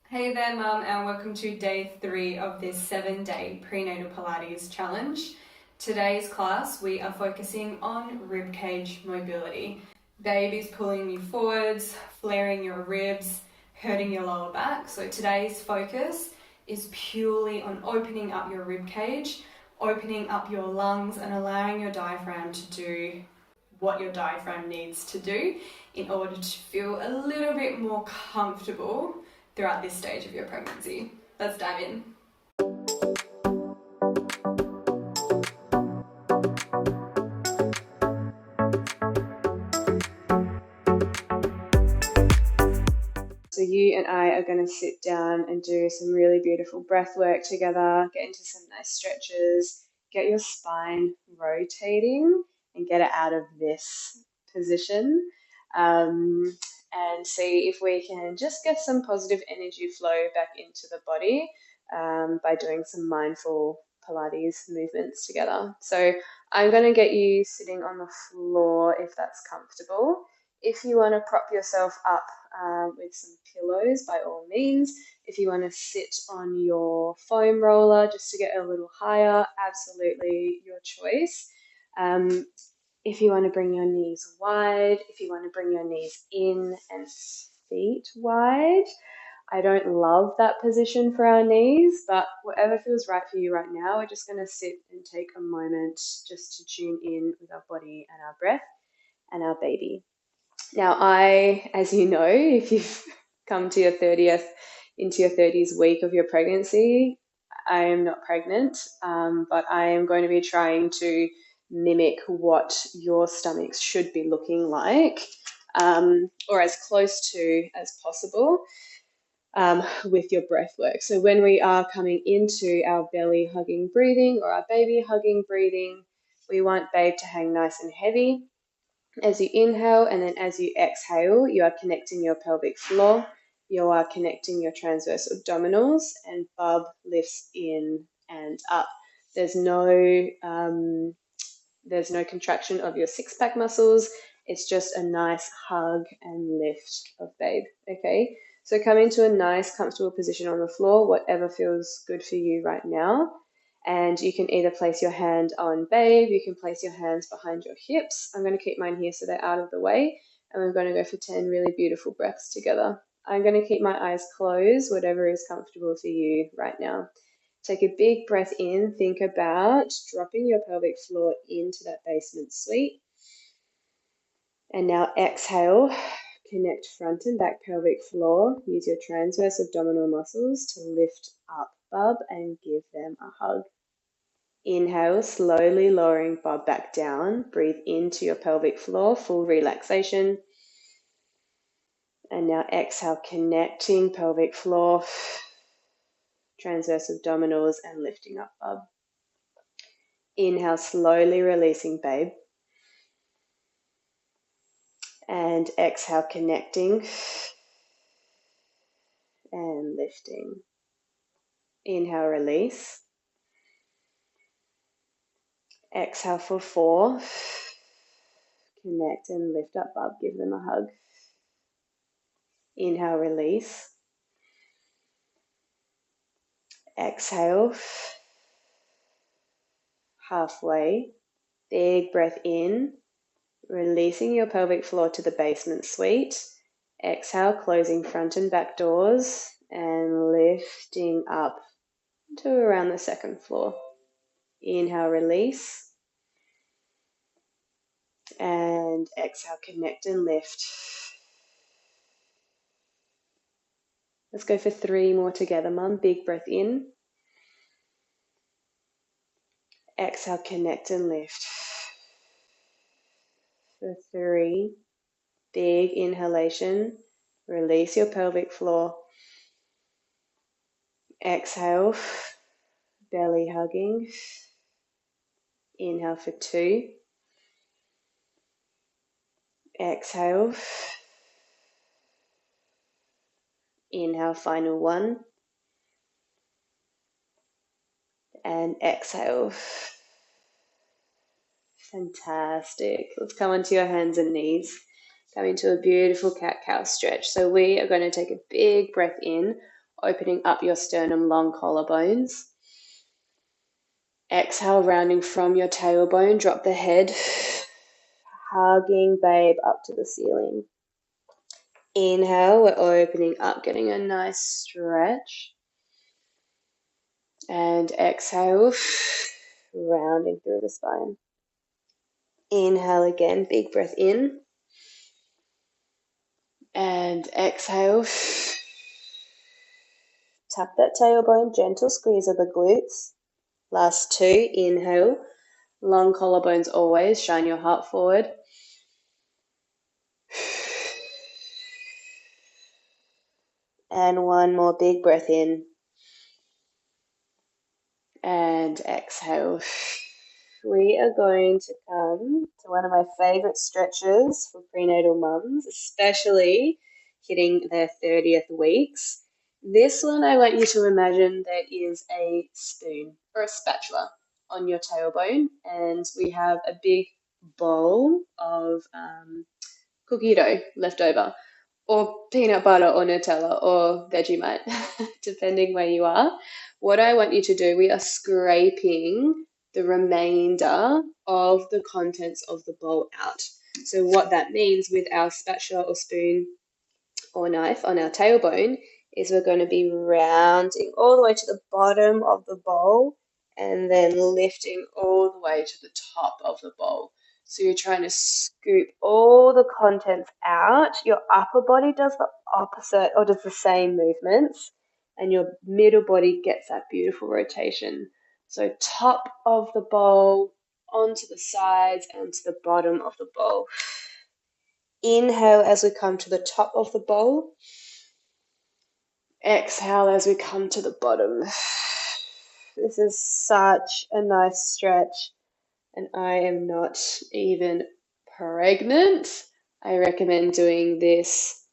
Hey there, Mum, and welcome to day 3 of this 7-day prenatal Pilates challenge. Today's class, we are focusing on ribcage mobility. Baby's pulling you forwards, flaring your ribs, hurting your lower back. So today's focus is purely on opening up your ribcage, opening up your lungs, and allowing your diaphragm to do what your diaphragm needs to do in order to feel a little bit more comfortable throughout this stage of your pregnancy. Let's dive in. So you and I are going to sit down and do some really beautiful breath work together, get into some nice stretches, get your spine rotating and get it out of this position. And see if we can just get some positive energy flow back into the body by doing some mindful Pilates movements together. So I'm going to get you sitting on the floor if that's comfortable. If you want to prop yourself up with some pillows, by all means. If you want to sit on your foam roller just to get a little higher, absolutely your choice. If you want to bring your knees wide, if you want to bring your knees in and feet wide. I don't love that position for our knees, but whatever feels right for you right now, we're just going to sit and take a moment just to tune in with our body and our breath and our baby. Now, as you know, if you've come to your 30th, into your 30s week of your pregnancy, I am not pregnant, but I am going to be trying to mimic what your stomachs should be looking like, or as close to as possible with your breath work. So when we are coming into our belly hugging breathing or our baby hugging breathing, we want babe to hang nice and heavy. As you inhale and then as you exhale, you are connecting your pelvic floor, you are connecting your transverse abdominals, and bub lifts in and up. There's no contraction of your six-pack muscles. It's just a nice hug and lift of babe. Okay, so come into a nice, comfortable position on the floor, whatever feels good for you right now. And you can either place your hand on babe, you can place your hands behind your hips. I'm going to keep mine here so they're out of the way. And we're going to go for 10 really beautiful breaths together. I'm going to keep my eyes closed, whatever is comfortable for you right now. Take a big breath in. Think about dropping your pelvic floor into that basement suite. And now exhale. Connect front and back pelvic floor. Use your transverse abdominal muscles to lift up bub and give them a hug. Inhale, slowly lowering bub back down. Breathe into your pelvic floor, full relaxation. And now exhale, connecting pelvic floor, transverse abdominals, and lifting up bub. Inhale, slowly releasing babe. And exhale, connecting and lifting. Inhale, release. Exhale for 4. Connect and lift up bub. Give them a hug. Inhale, release. Exhale. Halfway. Big breath in. Releasing your pelvic floor to the basement suite. Exhale, closing front and back doors and lifting up to around the second floor. Inhale, release. And exhale, connect and lift. Let's go for 3 more together, Mum. Big breath in. Exhale, connect and lift. For 3, big inhalation. Release your pelvic floor. Exhale, belly hugging. Inhale for 2. Exhale. Inhale, final 1. And exhale. Fantastic. Let's come onto your hands and knees. Come into a beautiful cat-cow stretch. So we are going to take a big breath in, opening up your sternum, long collarbones. Exhale, rounding from your tailbone, drop the head, hugging babe up to the ceiling. Inhale, we're opening up, getting a nice stretch. And exhale, rounding through the spine. Inhale again, big breath in. And exhale. Tap that tailbone, gentle squeeze of the glutes. Last two, inhale. Long collarbones always, shine your heart forward. And one more big breath in. And exhale. We are going to come to one of my favorite stretches for prenatal mums, especially hitting their 30th weeks. This one, I want you to imagine there is a spoon or a spatula on your tailbone, and we have a big bowl of cookie dough left over, or peanut butter or Nutella or Vegemite, depending where you are. What I want you to do, we are scraping the remainder of the contents of the bowl out. So what that means with our spatula or spoon or knife on our tailbone is we're going to be rounding all the way to the bottom of the bowl and then lifting all the way to the top of the bowl. So you're trying to scoop all the contents out. Your upper body does the opposite or does the same movements, and your middle body gets that beautiful rotation. So top of the bowl, onto the sides, and to the bottom of the bowl. Inhale as we come to the top of the bowl. Exhale as we come to the bottom. This is such a nice stretch, and I am not even pregnant. I recommend doing this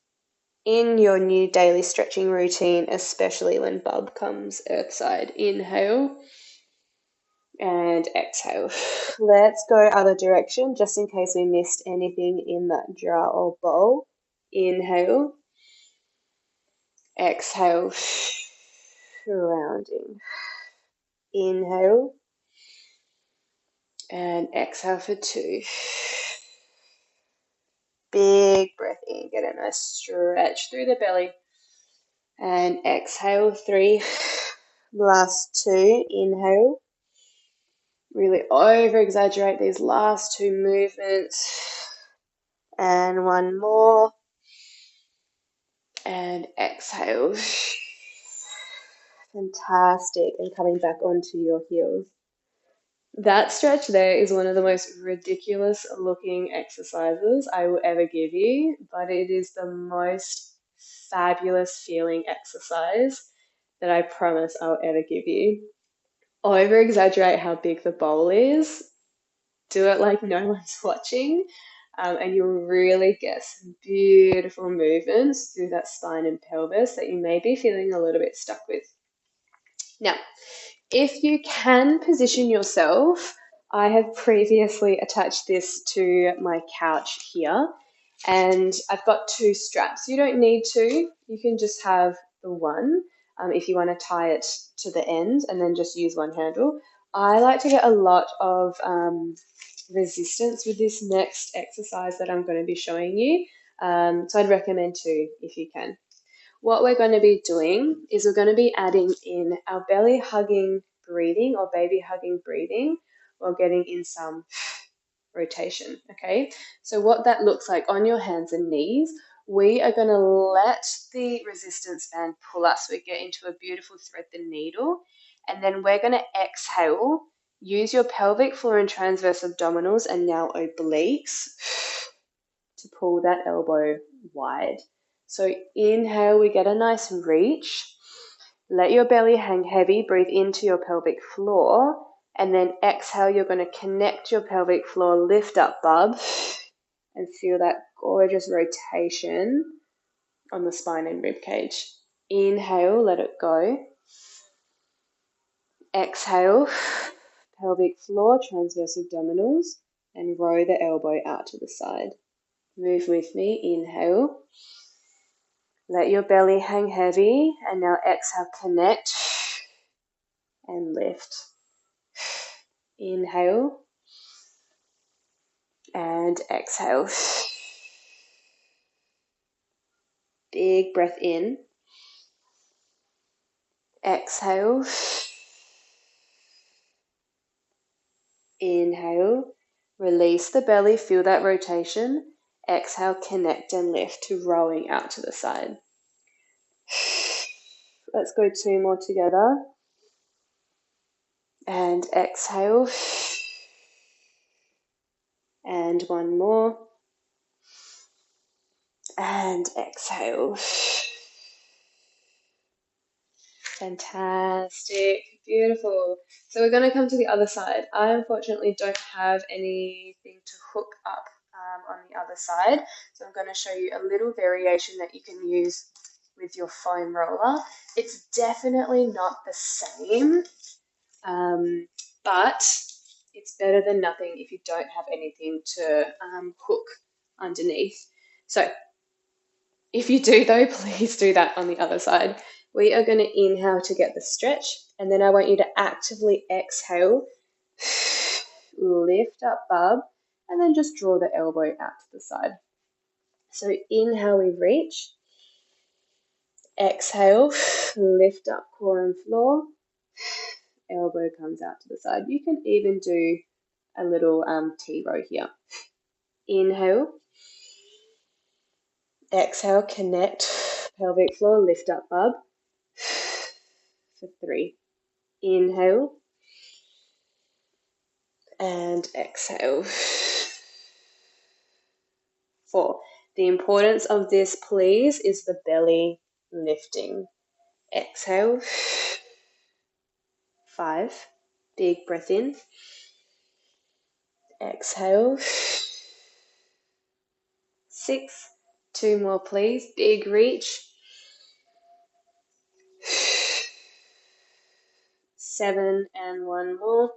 in your new daily stretching routine, especially when bub comes earthside. Inhale and exhale. Let's go other direction, just in case we missed anything in that jar or bowl. Inhale. Exhale. Rounding. Inhale. And exhale for two. Big breath in. Get a nice stretch through the belly. And exhale, three. Last two. Inhale. Really over exaggerate these last two movements. And one more. And exhale. Fantastic. And coming back onto your heels. That stretch there is one of the most ridiculous looking exercises I will ever give you, but it is the most fabulous feeling exercise that I promise I'll ever give you. Over exaggerate how big the bowl is. Do it like no one's watching, and you'll really get some beautiful movements through that spine and pelvis that you may be feeling a little bit stuck with. Now, if you can position yourself, I have previously attached this to my couch here, and I've got two straps. You don't need two, you can just have the one if you want to tie it to the end and then just use one handle. I like to get a lot of resistance with this next exercise that I'm going to be showing you, so I'd recommend two if you can. What we're going to be doing is we're going to be adding in our belly hugging breathing or baby hugging breathing while getting in some rotation, okay? So what that looks like on your hands and knees, we are going to let the resistance band pull us. We get into a beautiful thread the needle, and then we're going to exhale. Use your pelvic floor and transverse abdominals and now obliques to pull that elbow wide. So inhale, we get a nice reach. Let your belly hang heavy, breathe into your pelvic floor, and then exhale, you're going to connect your pelvic floor, lift up, bub, and feel that gorgeous rotation on the spine and rib cage. Inhale, let it go. Exhale, pelvic floor, transverse abdominals, and row the elbow out to the side. Move with me. Inhale. Let your belly hang heavy, and now exhale, connect and lift. Inhale and exhale. Big breath in. Exhale. Inhale. Release the belly, feel that rotation. Exhale, connect and lift to rowing out to the side. Let's go 2 more together. And exhale. And 1 more. And exhale. Fantastic. Beautiful. So we're going to come to the other side. I unfortunately don't have anything to hook up on the other side. So I'm going to show you a little variation that you can use with your foam roller. It's definitely not the same, but it's better than nothing if you don't have anything to hook underneath. So if you do though, please do that on the other side. We are going to inhale to get the stretch, and then I want you to actively exhale, lift up bub, and then just draw the elbow out to the side. So inhale, we reach. Exhale, lift up core and floor. Elbow comes out to the side. You can even do a little T-row here. Inhale. Exhale, connect. Pelvic floor, lift up bub. For 3. Inhale. And exhale. 4. The importance of this, please, is the belly lifting. Exhale. 5. Big breath in. Exhale. 6. 2 more, please. Big reach. 7 and 1 more.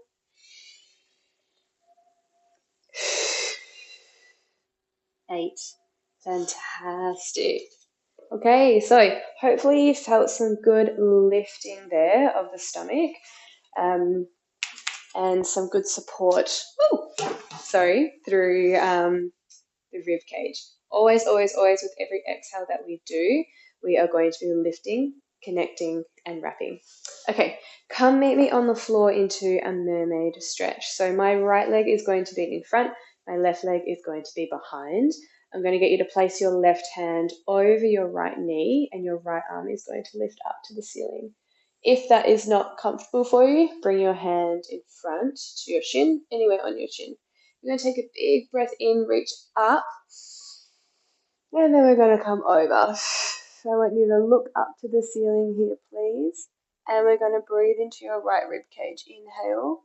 8. Fantastic. Okay, so hopefully you felt some good lifting there of the stomach. And some good support, through the rib cage. Always, always, always with every exhale that we do, we are going to be lifting, connecting, and wrapping. Okay, come meet me on the floor into a mermaid stretch. So my right leg is going to be in front, my left leg is going to be behind. I'm going to get you to place your left hand over your right knee, and your right arm is going to lift up to the ceiling. If that is not comfortable for you, bring your hand in front to your shin, anywhere on your chin. You're going to take a big breath in, reach up, and then we're going to come over. So I want you to look up to the ceiling here, please. And we're going to breathe into your right rib cage. Inhale.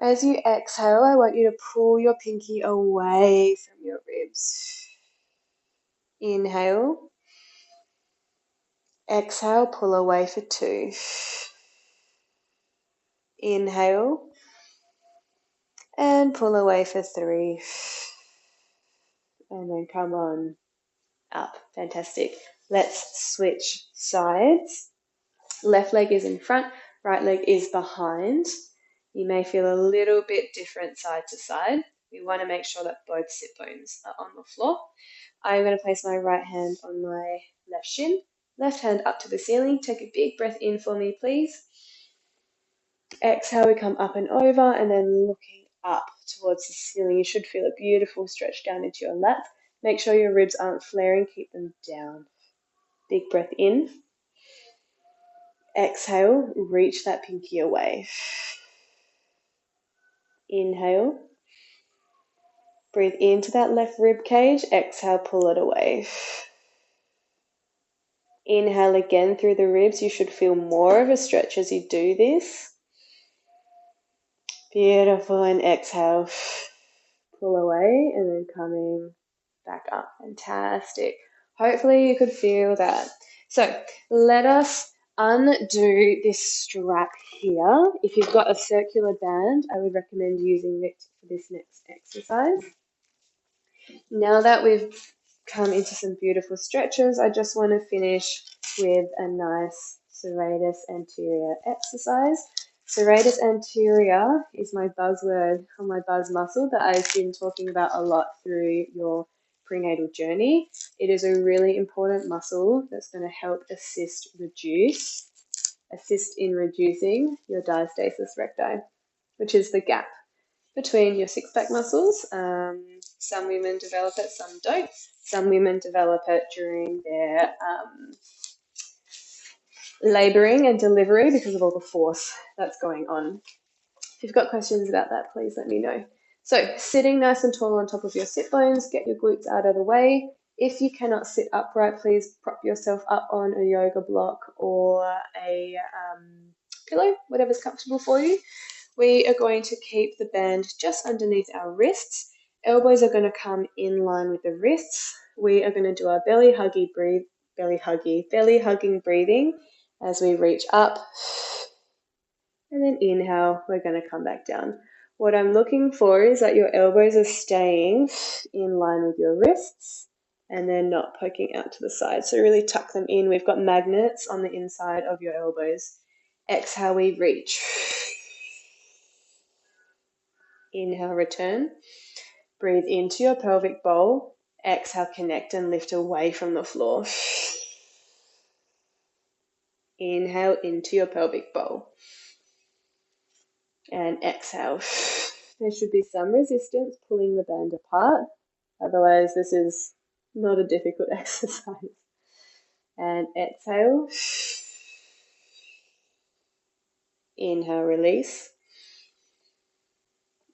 As you exhale, I want you to pull your pinky away from your ribs. Inhale. Exhale, pull away for 2. Inhale. And pull away for 3. And then come on up. Fantastic. Let's switch sides. Left leg is in front, right leg is behind. You may feel a little bit different side to side. We want to make sure that both sit bones are on the floor. I'm going to place my right hand on my left shin, left hand up to the ceiling. Take a big breath in for me, please. Exhale, we come up and over, and then looking up towards the ceiling. You should feel a beautiful stretch down into your lats. Make sure your ribs aren't flaring, keep them down. Big breath in. Exhale, reach that pinky away. Inhale. Breathe into that left rib cage. Exhale, pull it away. Inhale again through the ribs. You should feel more of a stretch as you do this. Beautiful. And exhale. Pull away and then coming back up. Fantastic. Hopefully you could feel that. So let us undo this strap here. If you've got a circular band, I would recommend using it for this next exercise. Now that we've come into some beautiful stretches. I just want to finish with a nice serratus anterior exercise. Serratus anterior is my buzzword or my buzz muscle that I've been talking about a lot through your prenatal journey. It is a really important muscle that's going to help assist in reducing your diastasis recti, which is the gap between your six-pack muscles. Some women develop it, some don't. Some women develop it during their labouring and delivery because of all the force that's going on. If you've got questions about that, please let me know. So sitting nice and tall on top of your sit bones, get your glutes out of the way. If you cannot sit upright, please prop yourself up on a yoga block or a pillow, whatever's comfortable for you. We are going to keep the band just underneath our wrists. Elbows are going to come in line with the wrists. We are going to do our belly hugging breathing as we reach up. And then inhale, we're going to come back down. What I'm looking for is that your elbows are staying in line with your wrists and they're not poking out to the side. So really tuck them in. We've got magnets on the inside of your elbows. Exhale, we reach. Inhale, return. Breathe into your pelvic bowl. Exhale, connect and lift away from the floor. Inhale into your pelvic bowl. And exhale. There should be some resistance pulling the band apart. Otherwise, this is not a difficult exercise. And exhale. Inhale, release.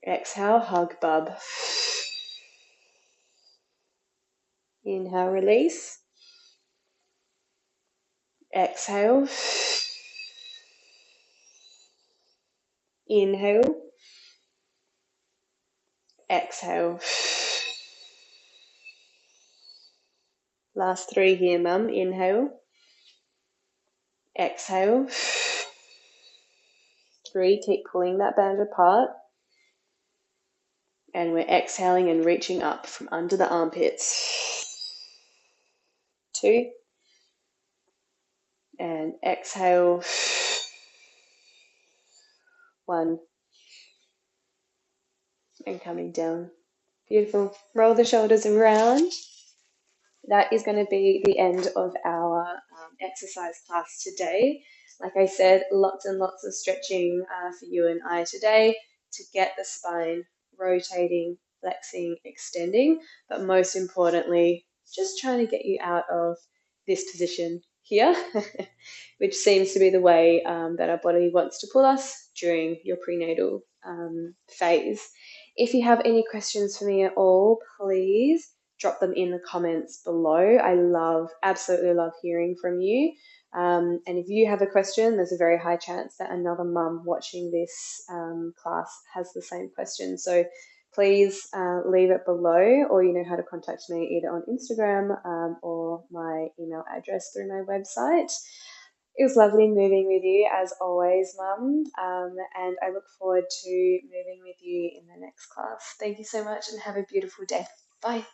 Exhale, hug bub. Inhale, release. Exhale. Inhale. Exhale. Last three here, mum. Inhale. Exhale. 3, keep pulling that band apart. And we're exhaling and reaching up from under the armpits. 2. And exhale. 1. And coming down. Beautiful. Roll the shoulders around. That is going to be the end of our exercise class today. Like I said, lots and lots of stretching for you and I today to get the spine rotating, flexing, extending, but most importantly, just trying to get you out of this position here, which seems to be the way that our body wants to pull us during your prenatal phase. If you have any questions for me at all, please drop them in the comments below. I absolutely love hearing from you. And if you have a question, there's a very high chance that another mum watching this class has the same question. So please leave it below, or you know how to contact me either on Instagram or my email address through my website. It was lovely moving with you as always, Mum, and I look forward to moving with you in the next class. Thank you so much and have a beautiful day. Bye.